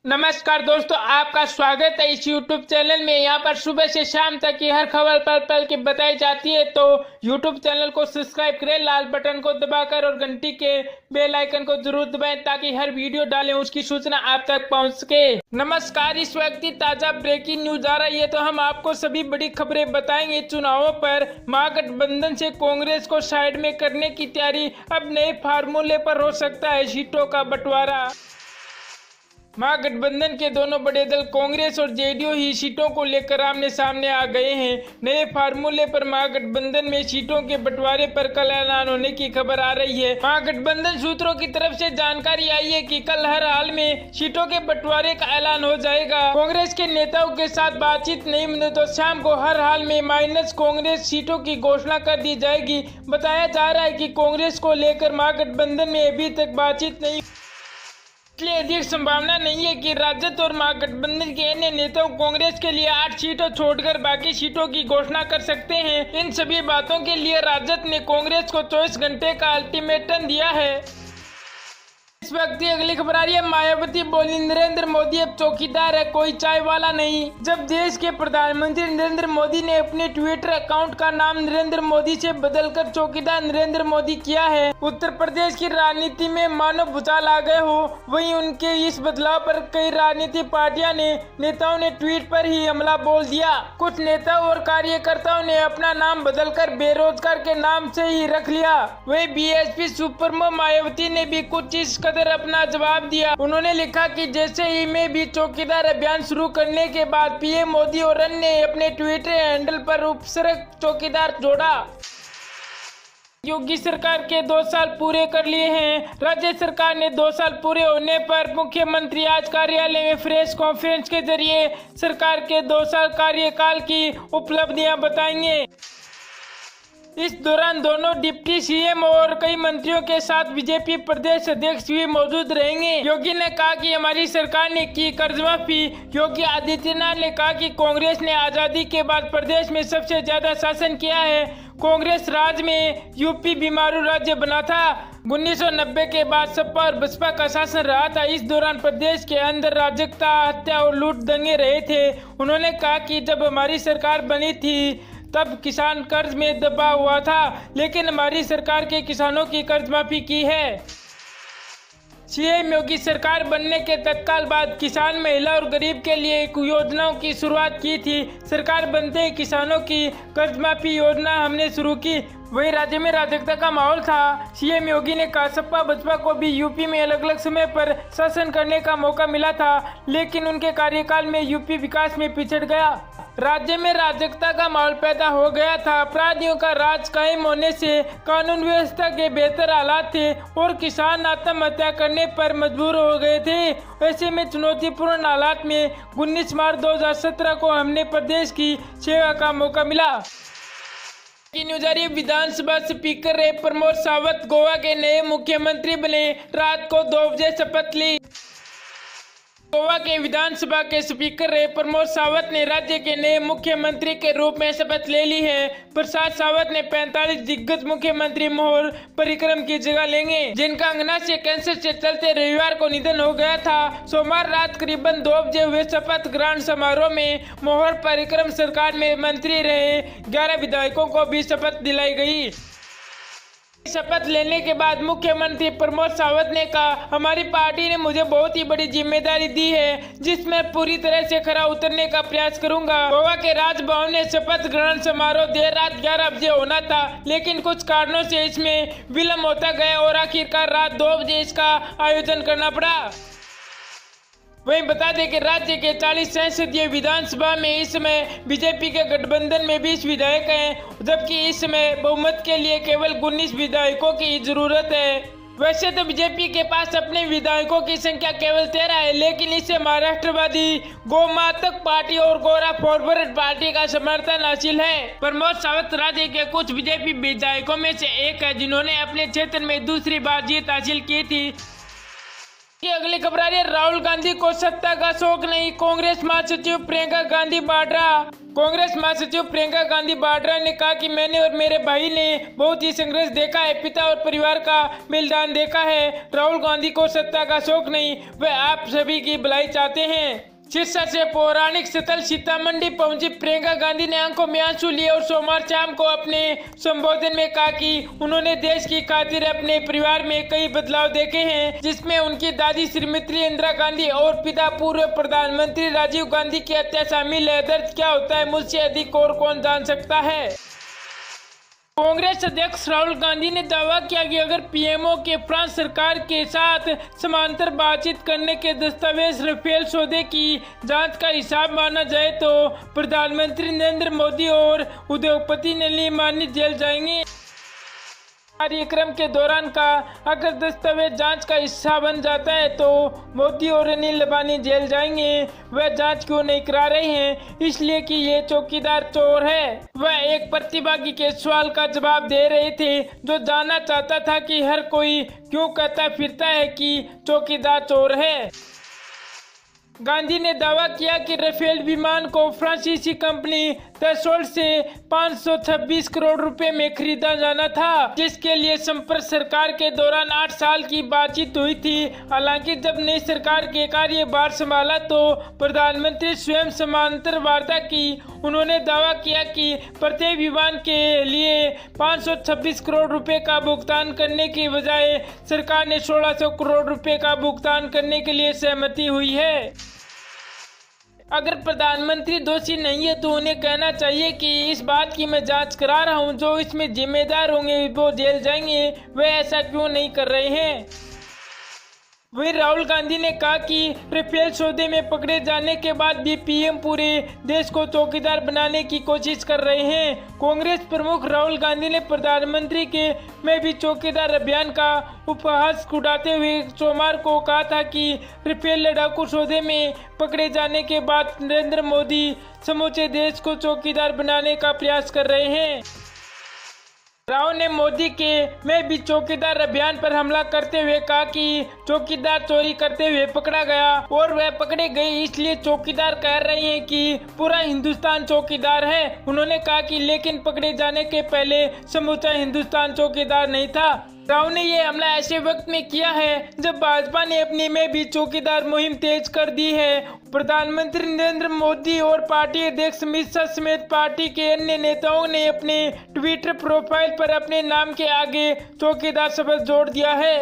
नमस्कार दोस्तों, आपका स्वागत है इस YouTube चैनल में। यहाँ पर सुबह से शाम तक की हर खबर पल पल की बताई जाती है, तो YouTube चैनल को सब्सक्राइब करें लाल बटन को दबाकर और घंटी के बेल आइकन को जरूर दबाएं ताकि हर वीडियो डालें उसकी सूचना आप तक पहुँच सके। नमस्कार, इस वक्त ताजा ब्रेकिंग न्यूज आ रही है, तो हम आपको सभी बड़ी खबरें बताएंगे। चुनावों पर महागठबंधन से कांग्रेस को साइड में करने की तैयारी, अब नए फार्मूले पर हो सकता है सीटों का बंटवारा। महागठबंधन के दोनों बड़े दल कांग्रेस और जेडीयू ही सीटों को लेकर आमने सामने आ गए हैं। नए फार्मूले पर महागठबंधन में सीटों के बंटवारे पर कल ऐलान होने की खबर आ रही है। महागठबंधन सूत्रों की तरफ से जानकारी आई है कि कल हर हाल में सीटों के बंटवारे का ऐलान हो जाएगा। कांग्रेस के नेताओं के साथ बातचीत नहीं मिले तो शाम को हर हाल में माइनस कांग्रेस सीटों की घोषणा कर दी जाएगी। बताया जा रहा है कि कांग्रेस को लेकर महागठबंधन में अभी तक बातचीत नहीं, इसलिए अधिक संभावना नहीं है कि राजद और महागठबंधन के अन्य नेताओं कांग्रेस के लिए 8 सीटों छोड़कर बाकी सीटों की घोषणा कर सकते हैं। इन सभी बातों के लिए राजद ने कांग्रेस को 24 घंटे का अल्टीमेटम दिया है। इस वक्त की अगली खबर आ रही है। मायावती बोली, नरेंद्र मोदी अब चौकीदार है, कोई चाय वाला नहीं। जब देश के प्रधानमंत्री नरेंद्र मोदी ने अपने ट्विटर अकाउंट का नाम नरेंद्र मोदी से बदलकर चौकीदार नरेंद्र मोदी किया है, उत्तर प्रदेश की राजनीति में मानो भूचाल आ गए हो। वहीं उनके इस बदलाव पर कई राजनीतिक पार्टियां ने नेताओं ने ट्वीट पर ही हमला बोल दिया। कुछ नेताओं और कार्यकर्ताओं ने अपना नाम बदलकर बेरोजगार के नाम से ही रख लिया। वहीं बीएसपी सुप्रीमो मायावती ने भी कुछ इस अपना जवाब दिया। उन्होंने लिखा कि जैसे ही मैं भी चौकीदार अभियान शुरू करने के बाद पीएम मोदी और अन्य ने अपने ट्विटर हैंडल पर उपसर्ग चौकीदार जोड़ा। योगी सरकार के 2 साल पूरे कर लिए हैं। राज्य सरकार ने 2 साल पूरे होने पर मुख्यमंत्री आज कार्यालय में प्रेस कॉन्फ्रेंस के जरिए सरकार के 2 साल कार्यकाल की उपलब्धियां बताएंगे। इस दौरान दोनों डिप्टी सीएम और कई मंत्रियों के साथ बीजेपी प्रदेश अध्यक्ष भी मौजूद रहेंगे। योगी ने कहा कि हमारी सरकार ने की कर्ज माफी। योगी आदित्यनाथ ने कहा कि कांग्रेस ने आजादी के बाद प्रदेश में सबसे ज्यादा शासन किया है। कांग्रेस राज में यूपी बीमारू राज्य बना था। 1990 के बाद सपा और बसपा का शासन रहा था। इस दौरान प्रदेश के अंदर अराजकता, हत्या और लूट दंगे रहे थे। उन्होंने कहा कि जब हमारी सरकार बनी थी तब किसान कर्ज में दबा हुआ था, लेकिन हमारी सरकार के किसानों की कर्ज माफी की है। सीएम योगी सरकार बनने के तत्काल बाद किसान, महिला और गरीब के लिए एक योजनाओं की शुरुआत की थी। सरकार बनते ही किसानों की कर्ज माफी योजना हमने शुरू की। वही राज्य में अराजकता का माहौल था। सीएम योगी ने कहा सपा बसपा को भी यूपी में अलग अलग समय पर शासन करने का मौका मिला था, लेकिन उनके कार्यकाल में यूपी विकास में पिछड़ गया। राज्य में अराजकता का माहौल पैदा हो गया था। अपराधियों का राज कायम होने से कानून व्यवस्था के बेहतर हालात थे और किसान आत्महत्या करने पर मजबूर हो गए थे। ऐसे में चुनौतीपूर्ण हालात में 19 मार्च 2017 को हमने प्रदेश की सेवा का मौका मिला। न्यूज आ रही है। विधानसभा स्पीकर रहे प्रमोद सावंत गोवा के नए मुख्यमंत्री बने। रात को 2 बजे शपथ ली। गोवा के विधानसभा के स्पीकर रहे प्रमोद सावंत ने राज्य के नए मुख्यमंत्री के रूप में शपथ ले ली है। प्रसाद सावंत ने 45 दिग्गज मुख्यमंत्री मोहर परिक्रम की जगह लेंगे, जिनका अंगना से कैंसर से चलते रविवार को निधन हो गया था। सोमवार रात करीबन 2 बजे हुए शपथ ग्रहण समारोह में मोहर परिक्रम सरकार में मंत्री रहे 11 विधायकों को भी शपथ दिलाई गई। शपथ लेने के बाद मुख्यमंत्री प्रमोद सावंत ने कहा, हमारी पार्टी ने मुझे बहुत ही बड़ी जिम्मेदारी दी है, जिसमें पूरी तरह से खरा उतरने का प्रयास करूंगा। गोवा के राजभवन में शपथ ग्रहण समारोह देर रात 11 बजे होना था, लेकिन कुछ कारणों से इसमें विलम्ब होता गया और आखिरकार रात 2 बजे इसका आयोजन करना पड़ा। वहीं बता दें कि राज्य के 40 संसदीय विधानसभा में इस समय बीजेपी के गठबंधन में 20 विधायक हैं, जबकि इस समय बहुमत के लिए केवल 19 विधायकों की जरूरत है। वैसे तो बीजेपी के पास अपने विधायकों की संख्या केवल 13 है, लेकिन इससे महाराष्ट्रवादी गोमातक पार्टी और गोरा फॉरवर्ड पार्टी का समर्थन हासिल है। प्रमोद सावंत राज्य के कुछ बीजेपी विधायकों में से एक है, जिन्होंने अपने क्षेत्र में दूसरी बार जीत हासिल की थी। अगली खबर आ रही है। राहुल गांधी को सत्ता का शौक नहीं, कांग्रेस महासचिव प्रियंका गांधी वाड्रा। कांग्रेस महासचिव प्रियंका गांधी वाड्रा ने कहा कि मैंने और मेरे भाई ने बहुत ही संघर्ष देखा है, पिता और परिवार का बलिदान देखा है। राहुल गांधी को सत्ता का शौक नहीं, वह आप सभी की भलाई चाहते हैं। सिरसा से पौराणिक स्थल सीतामढ़ी पहुंची प्रियंका गांधी ने आंखों में आंसू लिए और सोमवार शाम को अपने संबोधन में कहा कि उन्होंने देश की खातिर अपने परिवार में कई बदलाव देखे हैं, जिसमें उनकी दादी श्रीमती इंदिरा गांधी और पिता पूर्व प्रधानमंत्री राजीव गांधी की हत्या शामिल है। दर्द क्या होता है मुझसे अधिक और कौन जान सकता है। कांग्रेस अध्यक्ष राहुल गांधी ने दावा किया कि अगर पीएमओ के फ्रांस सरकार के साथ समांतर बातचीत करने के दस्तावेज राफेल सौदे की जांच का हिसाब माना जाए तो प्रधानमंत्री नरेंद्र मोदी और उद्योगपति नलिनी अंबानी जेल जाएंगे। कार्यक्रम के दौरान का अगर दस्तावेज जांच का हिस्सा बन जाता है तो मोदी और अनिल अंबानी जेल जाएंगे। वह जांच क्यों नहीं करा रहे हैं? इसलिए कि ये चौकीदार चोर है। वह एक प्रतिभागी के सवाल का जवाब दे रहे थे जो जानना चाहता था कि हर कोई क्यों कहता फिरता है कि चौकीदार चोर है। गांधी ने दावा किया कि राफेल विमान को फ्रांसीसी कंपनी दसोल्ट से 526 करोड़ रुपए में खरीदा जाना था, जिसके लिए संपर्क सरकार के दौरान 8 साल की बातचीत हुई थी। हालांकि जब नई सरकार के कार्यभार संभाला तो प्रधानमंत्री स्वयं समांतर वार्ता की। उन्होंने दावा किया कि प्रत्येक विमान के लिए 526 करोड़ रुपए का भुगतान करने की बजाय सरकार ने 1600 करोड़ रुपए का भुगतान करने के लिए सहमति हुई है। अगर प्रधानमंत्री दोषी नहीं है तो उन्हें कहना चाहिए कि इस बात की मैं जांच करा रहा हूं, जो इसमें जिम्मेदार होंगे वो जेल जाएंगे। वे ऐसा क्यों नहीं कर रहे हैं? वहीं राहुल गांधी ने कहा कि राफेल सौदे में पकड़े जाने के बाद भी पीएम पूरे देश को चौकीदार बनाने की कोशिश कर रहे हैं। कांग्रेस प्रमुख राहुल गांधी ने प्रधानमंत्री के मैं भी चौकीदार अभियान का उपहास उड़ाते हुए सोमवार को कहा था कि राफेल लड़ाकू सौदे में पकड़े जाने के बाद नरेंद्र मोदी समूचे देश को चौकीदार बनाने का प्रयास कर रहे हैं। राहुल ने मोदी के मैं भी चौकीदार अभियान पर हमला करते हुए कहा कि चौकीदार चोरी करते हुए पकड़ा गया और वह पकड़े गए, इसलिए चौकीदार कह रहे हैं कि पूरा हिंदुस्तान चौकीदार है। उन्होंने कहा कि लेकिन पकड़े जाने के पहले समूचा हिंदुस्तान चौकीदार नहीं था। राहुल ने ये हमला ऐसे वक्त में किया है जब भाजपा ने अपनी में भी चौकीदार मुहिम तेज कर दी है। प्रधानमंत्री नरेंद्र मोदी और पार्टी अध्यक्ष अमित शाह समेत पार्टी के अन्य नेताओं ने अपने ट्विटर प्रोफाइल पर अपने नाम के आगे चौकीदार शब्द जोड़ दिया है।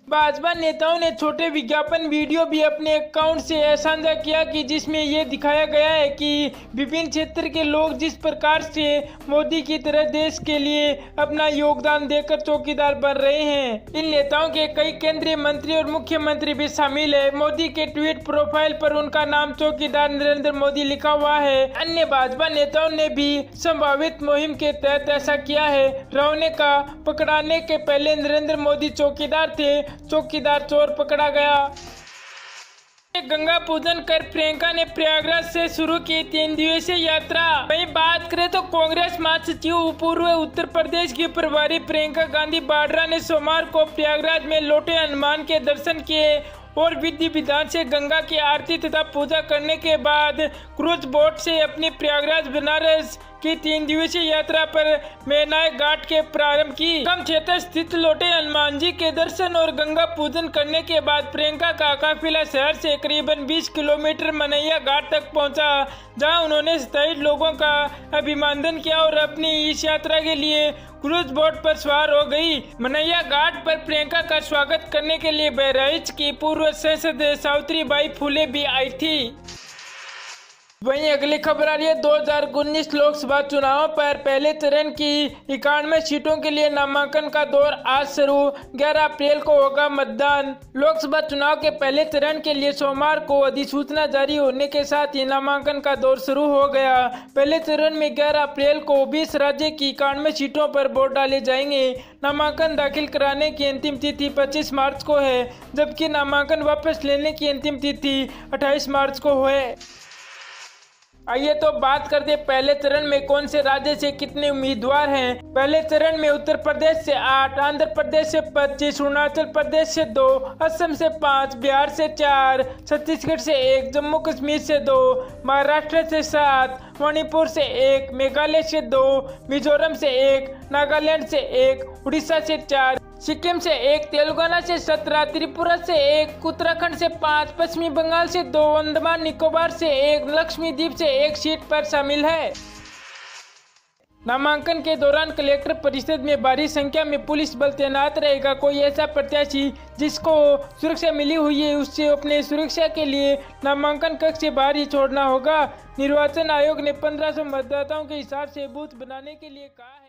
भाजपा नेताओं ने छोटे विज्ञापन वीडियो भी अपने अकाउंट से साझा किया कि जिसमें ये दिखाया गया है कि विभिन्न क्षेत्र के लोग जिस प्रकार से मोदी की तरह देश के लिए अपना योगदान देकर चौकीदार बन रहे हैं। इन नेताओं के कई केंद्रीय मंत्री और मुख्यमंत्री भी शामिल है। मोदी के ट्वीट प्रोफाइल पर उनका नाम चौकीदार नरेंद्र मोदी लिखा हुआ है। अन्य भाजपा नेताओं ने भी संभावित मुहिम के तहत ऐसा किया है। राहुल ने कहा पकड़ाने के पहले नरेंद्र मोदी चौकीदार थे, चौकीदार चोर पकड़ा गया। गंगा पूजन कर प्रियंका ने प्रयागराज से शुरू की 3 दिवसीय यात्रा। वहीं बात करें तो कांग्रेस महासचिव पूर्व उत्तर प्रदेश की प्रभारी प्रियंका गांधी वाड्रा ने सोमवार को प्रयागराज में लौटे हनुमान के दर्शन किए और विधि विधान से गंगा की आरती तथा पूजा करने के बाद क्रूज बोट से अपनी प्रयागराज बनारस की 3 दिवसीय यात्रा पर मेनाय घाट के प्रारंभ की। कम क्षेत्र स्थित लौटे हनुमान जी के दर्शन और गंगा पूजन करने के बाद प्रियंका का काफिला शहर से करीबन 20 किलोमीटर मनैया घाट तक पहुंचा, जहां उन्होंने 27 लोगों का अभिवादन किया और अपनी इस यात्रा के लिए क्रूज बोट पर सवार हो गई। मनैया घाट पर प्रियंका का स्वागत करने के लिए बहराइच की पूर्व सांसद सावित्रीबाई फुले भी आई थी। वहीं अगली खबर आ रही है 2019 लोकसभा चुनाव पर पहले चरण की 91 सीटों के लिए नामांकन का दौर आज शुरू। 11 अप्रैल को होगा मतदान। लोकसभा चुनाव के पहले चरण के लिए सोमवार को अधिसूचना जारी होने के साथ ही नामांकन का दौर शुरू हो गया। पहले चरण में 11 अप्रैल को 20 राज्य की 91 सीटों पर वोट डाले जाएंगे। नामांकन दाखिल कराने की अंतिम तिथि 25 मार्च को है, जबकि नामांकन वापस लेने की अंतिम तिथि 28 मार्च को है। आइए तो बात करते हैं पहले चरण में कौन से राज्य से कितने उम्मीदवार हैं। पहले चरण में उत्तर प्रदेश से 8, आंध्र प्रदेश से 25, अरुणाचल प्रदेश से 2, असम से 5, बिहार से 4, छत्तीसगढ़ से 1, जम्मू कश्मीर से 2, महाराष्ट्र से 7, मणिपुर से 1, मेघालय से 2, मिजोरम से 1, नागालैंड से 1, उड़ीसा से 4, सिक्किम से 1, तेलंगाना से 17, त्रिपुरा से 1, उत्तराखंड से 5, पश्चिमी बंगाल से 2, अंडमान निकोबार से 1, लक्षद्वीप से 1 सीट पर शामिल है। नामांकन के दौरान कलेक्टर परिषद में भारी संख्या में पुलिस बल तैनात रहेगा। कोई ऐसा प्रत्याशी जिसको सुरक्षा मिली हुई है उससे अपने सुरक्षा के लिए नामांकन कक्ष से बाहर ही छोड़ना होगा। निर्वाचन आयोग ने 1500 मतदाताओं के हिसाब से बूथ बनाने के लिए कहा है।